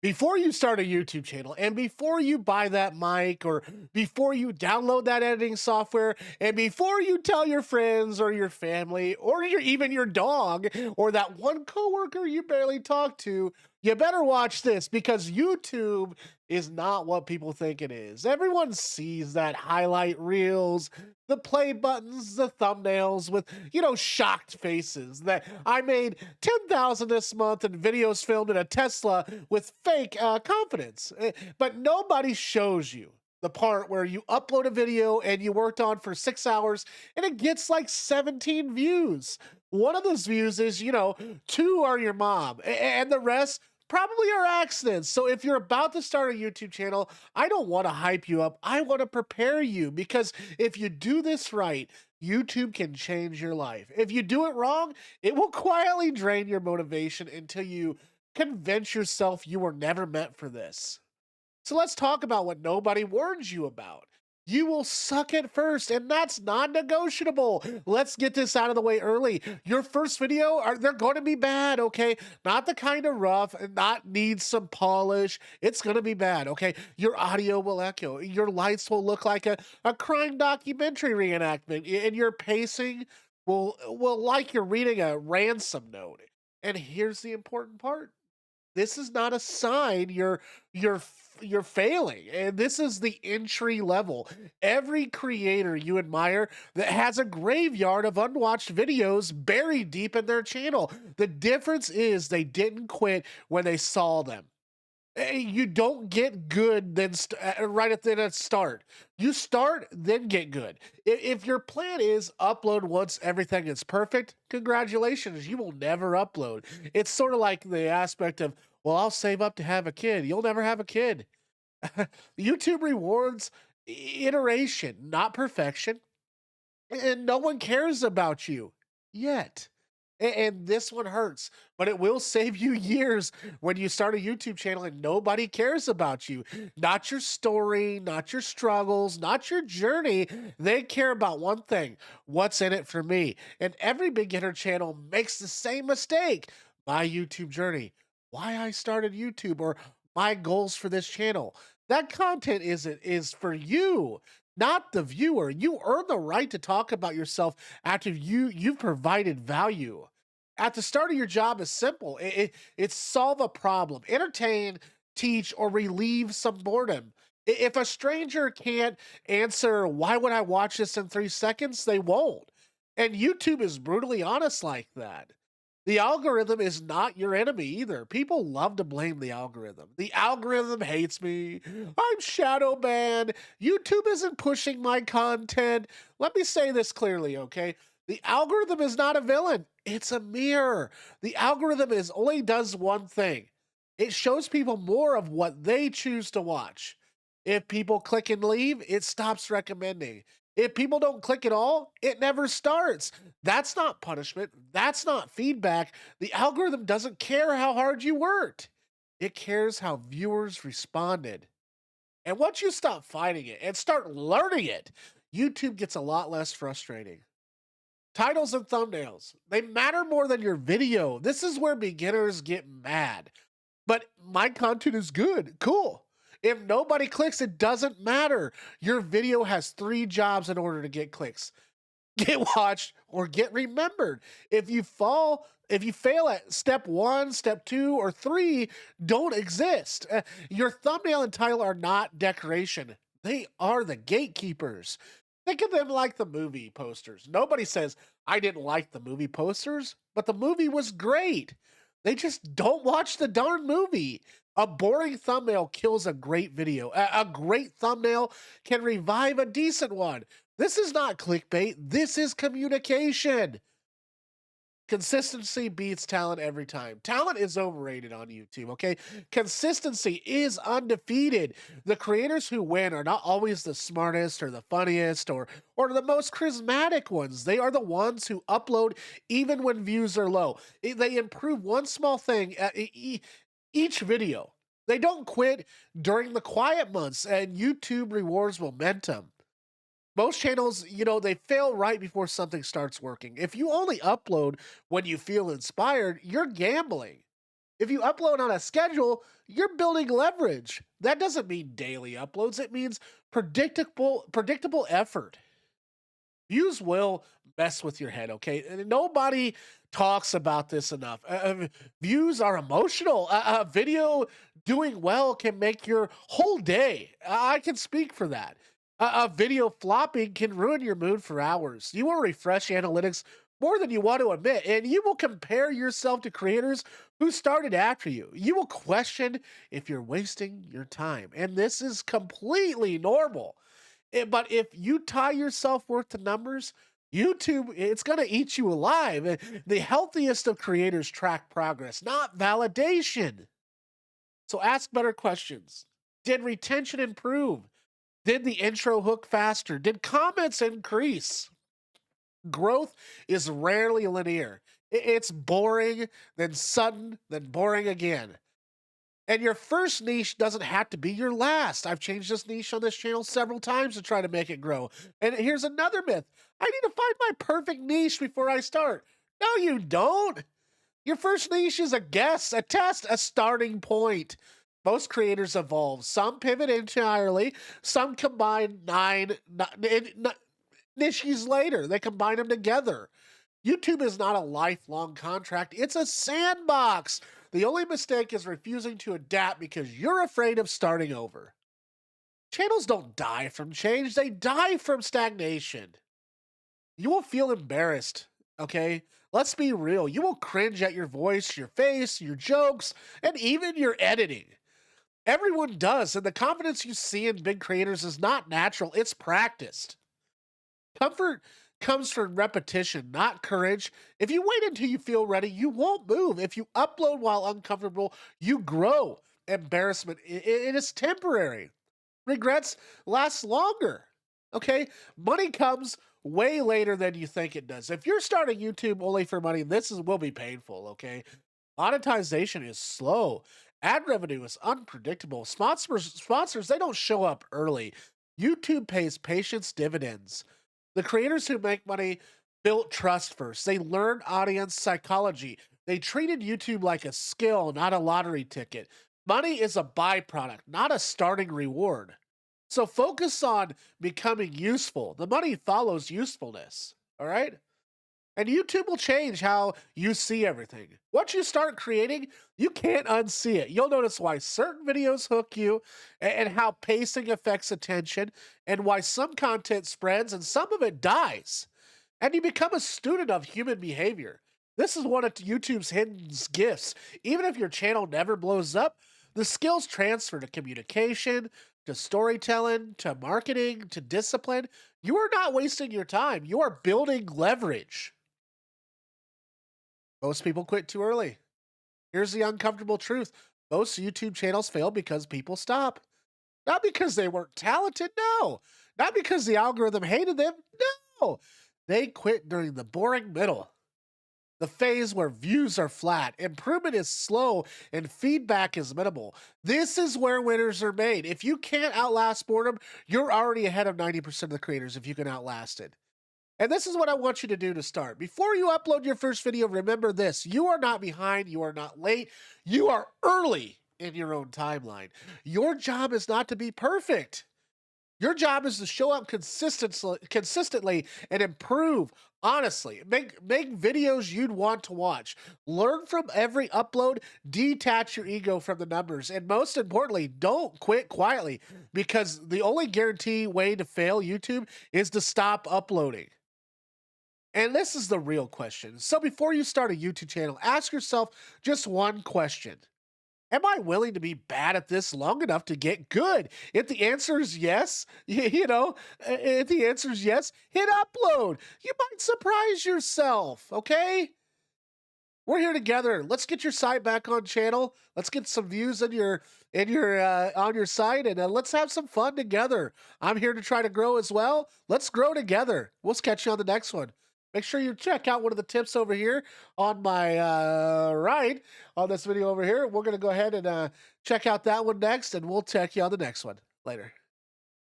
Before you start a YouTube channel and before you buy that mic or before you download that editing software and before you tell your friends or your family or even your dog or that one coworker you barely talk to, you better watch this because YouTube is not what people think it is. Everyone sees that highlight reels, the play buttons, the thumbnails with, shocked faces that I made 10,000 this month and videos filmed in a Tesla with fake confidence. But nobody shows you the part where you upload a video and you worked on for 6 hours and it gets like 17 views. One of those views is, two are your mom, and the rest probably are accidents. So if you're about to start a YouTube channel, I don't want to hype you up. I want to prepare you because if you do this right, YouTube can change your life. If you do it wrong, it will quietly drain your motivation until you convince yourself you were never meant for this. So let's talk about what nobody warns you about. You will suck at first, and that's non-negotiable. Let's get this out of the way early. Your first video, they're going to be bad, okay? Not the kind of rough and not need some polish. It's going to be bad, okay? Your audio will echo. Your lights will look like a crime documentary reenactment, and your pacing will like you're reading a ransom note. And here's the important part. This is not a sign you're failing, and this is the entry level. Every creator you admire that has a graveyard of unwatched videos buried deep in their channel. The difference is they didn't quit when they saw them. You don't get good then right at the start. You start, then get good. If your plan is upload once everything is perfect, congratulations, you will never upload. It's sort of like the aspect of, well, I'll save up to have a kid. You'll never have a kid. YouTube rewards iteration, not perfection, and no one cares about you yet. And this one hurts, but it will save you years when you start a YouTube channel and nobody cares about you. Not your story, not your struggles, not your journey. They care about one thing: what's in it for me? And every beginner channel makes the same mistake. My YouTube journey, why I started YouTube, or my goals for this channel. That content is for you, not the viewer. You earn the right to talk about yourself after you've provided value. At the start of your job is simple. It's solve a problem, entertain, teach, or relieve some boredom. If a stranger can't answer, why would I watch this in 3 seconds? They won't. And YouTube is brutally honest like that. The algorithm is not your enemy either. People love to blame the algorithm. The algorithm hates me. I'm shadow banned. YouTube isn't pushing my content. Let me say this clearly, okay? The algorithm is not a villain. It's a mirror. The algorithm is only does one thing. It shows people more of what they choose to watch. If people click and leave, it stops recommending. If people don't click at all, it never starts. That's not punishment. That's not feedback. The algorithm doesn't care how hard you worked. It cares how viewers responded. And once you stop fighting it and start learning it, YouTube gets a lot less frustrating. Titles and thumbnails, they matter more than your video. This is where beginners get mad. But my content is good. Cool. If nobody clicks, it doesn't matter. Your video has 3 jobs in order to get clicks: get watched or get remembered. If you fail at step 1, step 2, or 3, don't exist. Your thumbnail and title are not decoration. They are the gatekeepers. Think of them like the movie posters. Nobody says, I didn't like the movie posters, but the movie was great. They just don't watch the darn movie. A boring thumbnail kills a great video. A great thumbnail can revive a decent one. This is not clickbait. This is communication. Consistency beats talent every time. Talent is overrated on YouTube, okay? Consistency is undefeated. The creators who win are not always the smartest or the funniest or the most charismatic ones. They are the ones who upload even when views are low. They improve one small thing each video. They don't quit during the quiet months, and YouTube rewards momentum. Most channels, they fail right before something starts working. If you only upload when you feel inspired, you're gambling. If you upload on a schedule, you're building leverage. That doesn't mean daily uploads, it means predictable effort. Views will mess with your head, okay? And nobody talks about this enough. Views are emotional. A video doing well can make your whole day. I can speak for that. A video flopping can ruin your mood for hours. You will refresh analytics more than you want to admit, and you will compare yourself to creators who started after you. You will question if you're wasting your time, and this is completely normal. But if you tie your self-worth to numbers, YouTube, it's going to eat you alive. The healthiest of creators track progress, not validation. So ask better questions. Did retention improve? Did the intro hook faster? Did comments increase? Growth is rarely linear. It's boring, then sudden, then boring again. And your first niche doesn't have to be your last. I've changed this niche on this channel several times to try to make it grow. And here's another myth. I need to find my perfect niche before I start. No, you don't. Your first niche is a guess, a test, a starting point. Most creators evolve. Some pivot entirely. Some combine niches later. They combine them together. YouTube is not a lifelong contract, it's a sandbox. The only mistake is refusing to adapt because you're afraid of starting over. Channels don't die from change, they die from stagnation. You will feel embarrassed, okay? Let's be real. You will cringe at your voice, your face, your jokes, and even your editing. Everyone does, and the confidence you see in big creators is not natural, it's practiced. Comfort comes from repetition, not courage. If you wait until you feel ready, you won't move. If you upload while uncomfortable, you grow. Embarrassment, it is temporary. Regrets last longer. Okay? Money comes way later than you think it does. If you're starting YouTube only for money, will be painful, okay? Monetization is slow. Ad revenue is unpredictable. Sponsors, they don't show up early. YouTube pays patience dividends. The creators who make money built trust first. They learned audience psychology. They treated YouTube like a skill, not a lottery ticket. Money is a byproduct, not a starting reward. So focus on becoming useful. The money follows usefulness. All right? And YouTube will change how you see everything. Once you start creating, you can't unsee it. You'll notice why certain videos hook you and how pacing affects attention and why some content spreads and some of it dies. And you become a student of human behavior. This is one of YouTube's hidden gifts. Even if your channel never blows up, the skills transfer to communication, to storytelling, to marketing, to discipline. You are not wasting your time. You are building leverage. Most people quit too early. Here's the uncomfortable truth. Most YouTube channels fail because people stop. Not because they weren't talented, no. Not because the algorithm hated them, no. They quit during the boring middle. The phase where views are flat, improvement is slow, and feedback is minimal. This is where winners are made. If you can't outlast boredom, you're already ahead of 90% of the creators if you can outlast it. And this is what I want you to do to start. Before you upload your first video, remember this. You are not behind. You are not late. You are early in your own timeline. Your job is not to be perfect. Your job is to show up consistently and improve honestly. Make videos you'd want to watch. Learn from every upload. Detach your ego from the numbers. And most importantly, don't quit quietly, because the only guaranteed way to fail YouTube is to stop uploading. And this is the real question. So before you start a YouTube channel, ask yourself just one question. Am I willing to be bad at this long enough to get good? If the answer is yes, if the answer is yes, hit upload. You might surprise yourself, okay? We're here together. Let's get your site back on channel. Let's get some views on your on your site, and let's have some fun together. I'm here to try to grow as well. Let's grow together. We'll catch you on the next one. Make sure you check out one of the tips over here on my right on this video over here. We're going to go ahead and check out that one next, and we'll check you on the next one. Later.